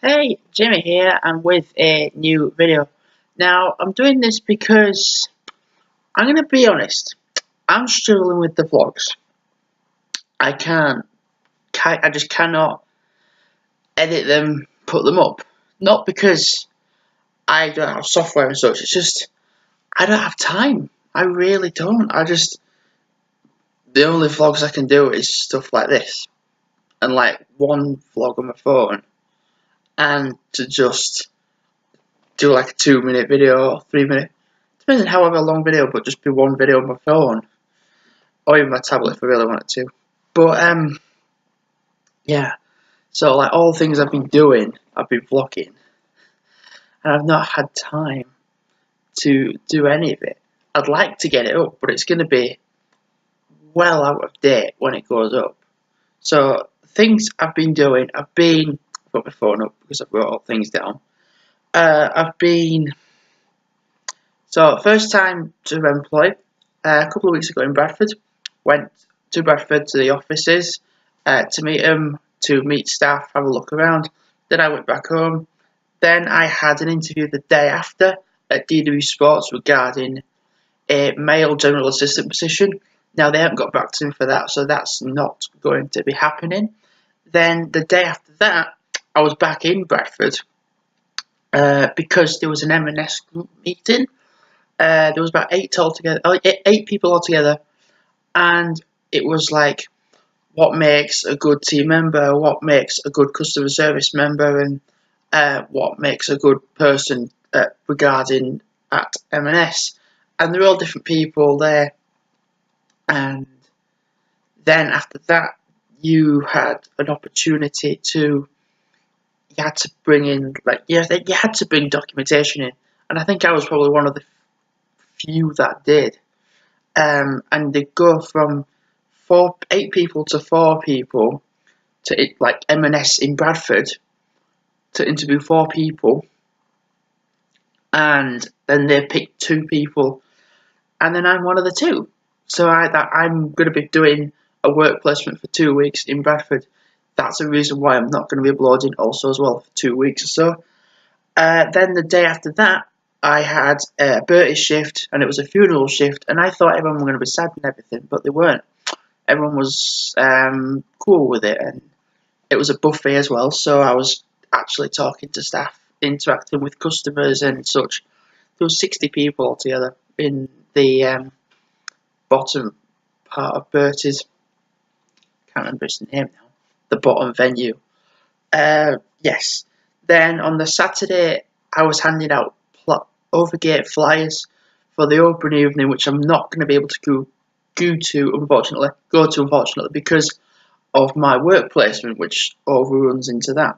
Hey, Jimmy here, and with a new video. Now, I'm doing this because I'm going to be honest, I'm struggling with the vlogs. I I just cannot edit them, put them up. Not because I don't have software and such, it's just I don't have time. I really don't. The only vlogs I can do is stuff like this, and like one vlog on my phone, and to just do like a 2 minute video or 3 minute. Depending on however long video, but just be one video on my phone or even my tablet if I really wanted to. But yeah. So like all the things I've been doing, I've been vlogging, and I've not had time to do any of it. I'd like to get it up, but it's going to be well out of date when it goes up. So things I've been doing, I've got my phone up because I've got all things down. First time to employ, a couple of weeks ago in Bradford. Went to Bradford to the offices to meet them, to meet staff, have a look around. Then I went back home. Then I had an interview the day after at DW Sports regarding a male general assistant position. Now they haven't got back to me for that, so that's not going to be happening. Then the day after that, I was back in Bradford because there was an M&S group meeting. There was about eight people altogether, and it was like what makes a good team member, what makes a good customer service member, and what makes a good person regarding at M&S. And they're all different people there. And then after that, you had an opportunity you had to bring in, you had to bring documentation in. And I think I was probably one of the few that did. And they go from 8 people to 4 people to like M&S in Bradford to interview 4 people, and then they pick 2 people, and then I'm one of the 2. So I'm going to be doing a work placement for 2 weeks in Bradford. That's the reason why I'm not going to be uploading also as well for 2 weeks or so. Then the day after that, I had a birthday shift, and it was a funeral shift, and I thought everyone was going to be sad and everything, but they weren't. Everyone was cool with it, and it was a buffet as well, so I was actually talking to staff, interacting with customers and such. There was 60 people altogether in the bottom part of Bertie's. Can't remember its name now. The bottom venue. Yes. Then on the Saturday, I was handing out Overgate flyers for the open evening, which I'm not going to be able to go to, unfortunately, because of my work placement, which overruns into that.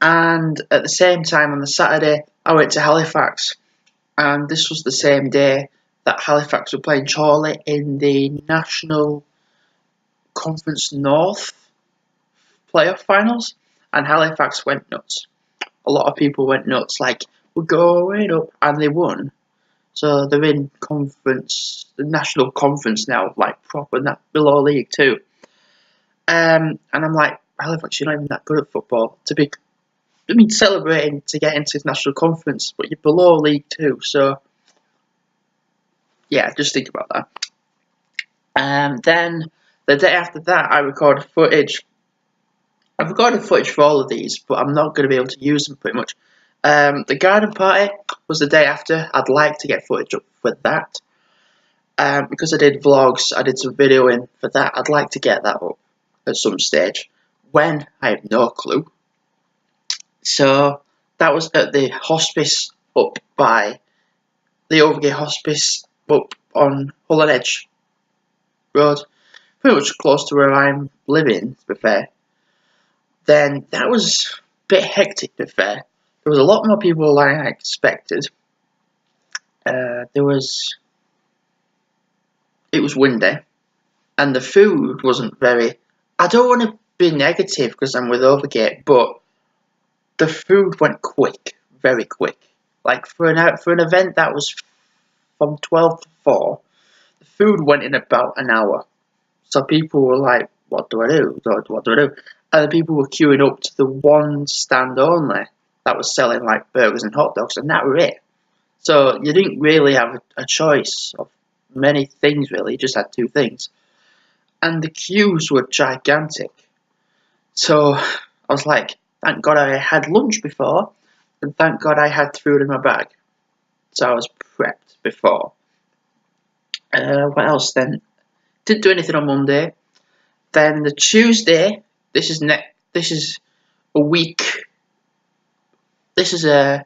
And at the same time on the Saturday, I went to Halifax, and this was the same day that Halifax were playing Chorley in the National Conference North playoff finals, and Halifax went nuts. A lot of people went nuts, like, we're going up, and they won. So they're in the National Conference now, like proper, below League 2. And I'm like, Halifax, you're not even that good at football celebrating to get into the National Conference, but you're below League 2, so yeah, just think about that. Then the day after that, I recorded footage. I've recorded footage for all of these, but I'm not going to be able to use them pretty much. The garden party was the day after. I'd like to get footage up for that. Because I did vlogs, I did some videoing for that. I'd like to get that up at some stage. When? I have no clue. So that was at the hospice up by the Overgate Hospice up on Hull and Edge Road, pretty much close to where I'm living, to be fair. Then that was a bit hectic, to be fair. There was a lot more people than I expected. It was windy, and the food wasn't very. I don't want to be negative because I'm with Overgate, but the food went quick, very quick. Like for an event that was from 12 to 4, the food went in about an hour. So people were like, what do I do? What do I do? and the people were queuing up to the one stand only that was selling like burgers and hot dogs, and that were it. So you didn't really have a choice of many things, really. You just had two things. And the queues were gigantic. So I was like, thank God I had lunch before, and thank God I had food in my bag. So I was prepped before. What else then? Didn't do anything on Monday. Then the Tuesday, this is a week. This is a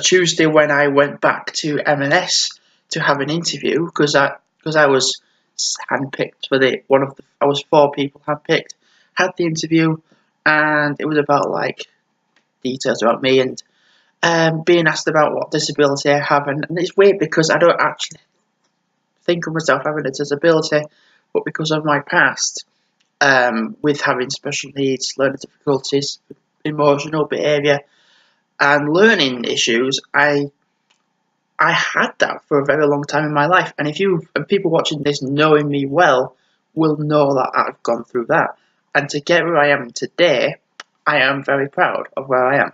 Tuesday when I went back to M&S to have an interview because I was handpicked for I was 4 people handpicked. Had the interview, and it was about like details about me and being asked about what disability I have, and it's weird because I don't actually think of myself having a disability, but because of my past with having special needs, learning difficulties, emotional behaviour, and learning issues, I had that for a very long time in my life. And people watching this knowing me well will know that I've gone through that. And to get where I am today, I am very proud of where I am.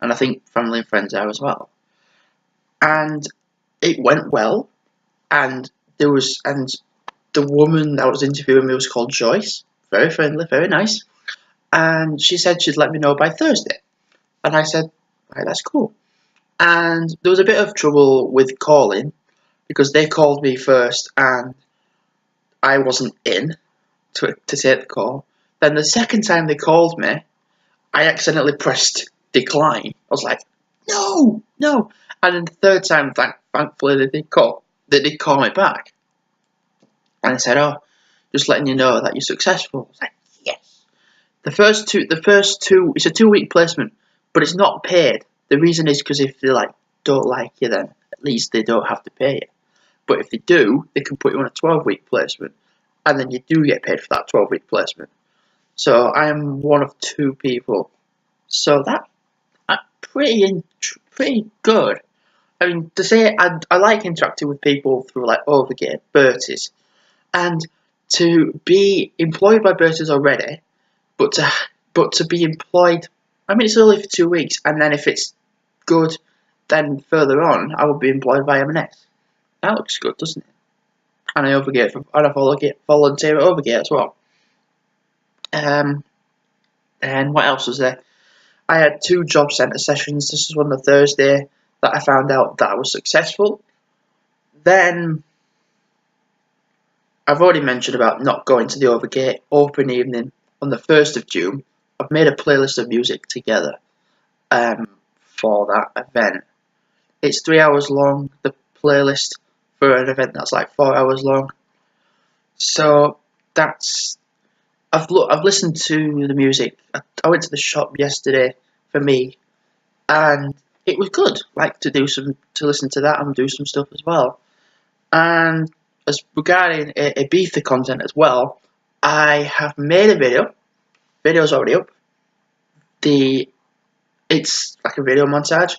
And I think family and friends are as well. And it went well. And the woman that was interviewing me was called Joyce. Very friendly, very nice. And she said she'd let me know by Thursday. And I said, right, that's cool. And there was a bit of trouble with calling because they called me first and I wasn't in to take the call. Then the second time they called me, I accidentally pressed decline. I was like, no. And then the third time, thankfully, they did call me back. And they said, oh, just letting you know that you're successful. I was like, yes. The first two, it's a 2-week placement, but it's not paid. The reason is because if they don't like you, then at least they don't have to pay you. But if they do, they can put you on a 12-week placement, and then you do get paid for that 12-week placement. So I am one of 2 people. So that's pretty good. I mean, to say I like interacting with people through like Overgate, Bertie's, and to be employed by Bertie's already, but to be employed. I mean, it's only for 2 weeks, and then if it's good, then further on, I will be employed by M&S. That looks good, doesn't it? And I volunteer at Overgate as well. And what else was there? I had 2 job centre sessions. This was on the Thursday that I found out that I was successful. Then I've already mentioned about not going to the Overgate open evening on the 1st of June. I've made a playlist of music together for that event. It's 3 hours long, the playlist, for an event that's like 4 hours long. So I've listened to the music. I went to the shop yesterday for me, and it was good. Like to listen to that and do some stuff as well. And as regarding Ibiza content as well, I have made a video. Video's already up. It's like a video montage.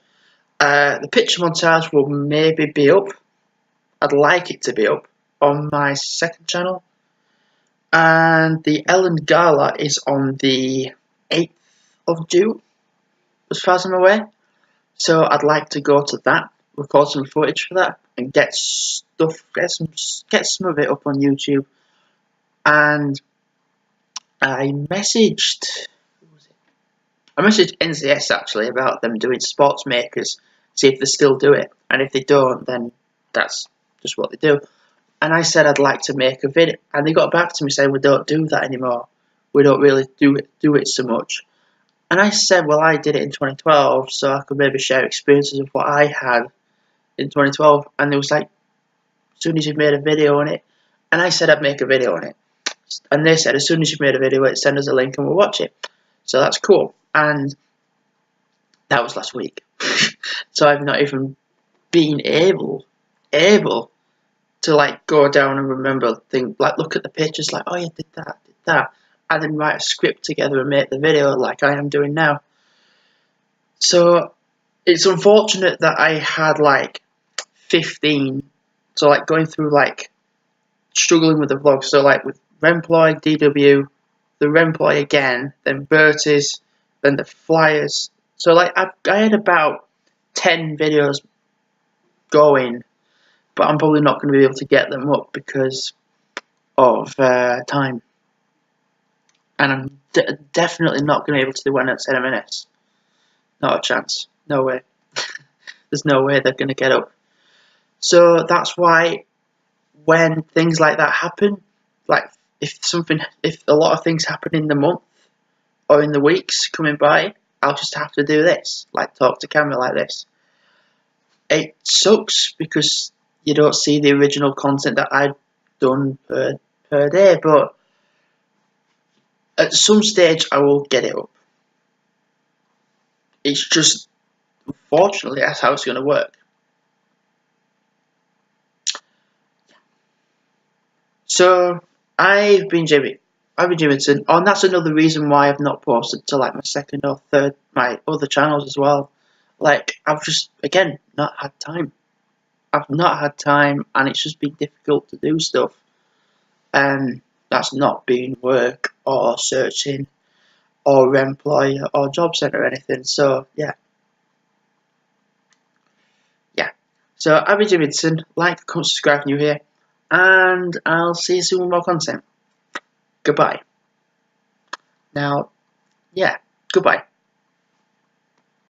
The picture montage will maybe be up. I'd like it to be up on my second channel. And the Ellen Gala is on the 8th of June, as far as I'm aware. So I'd like to go to that, record some footage for that, and get some of it up on YouTube. And I messaged NCS actually about them doing sports makers, see if they still do it, and if they don't, then that's just what they do. And I said I'd like to make a video, and they got back to me saying we don't do that anymore. We don't really do it so much. And I said, well, I did it in 2012, so I could maybe share experiences of what I had in 2012. And they was like, as soon as you've made a video on it, and I said I'd make a video on it, and they said as soon as you've made a video, send us a link and we'll watch it. So that's cool. And that was last week. So I've not even been able to like go down and remember things, like look at the pictures, like, oh yeah, did that, and then write a script together and make the video like I am doing now. So it's unfortunate that I had like 15, so like going through like struggling with the vlog, so like with Remploy, DW, the Remploy again, then Bertie's, then the Flyers. So like I had about 10 videos going, but I'm probably not going to be able to get them up because of time. And I'm definitely not going to be able to do one at 10 minutes. Not a chance. No way. There's no way they're going to get up. So that's why when things like that happen, like if a lot of things happen in the month or in the weeks coming by, I'll just have to do this, like talk to camera like this. It sucks because you don't see the original content that I've done per day, but at some stage I will get it up. It's just, unfortunately, that's how it's going to work. So I've been Jimmington, and that's another reason why I've not posted to like my second or third, my other channels as well. Like I've just, again, not had time. I've not had time, and it's just been difficult to do stuff. And that's not been work or searching or Remploy or job centre or anything. So yeah. So I've been Jimmington. Like, comment, subscribe if you're new here, and I'll see you soon with more content. Goodbye. Now, yeah, goodbye.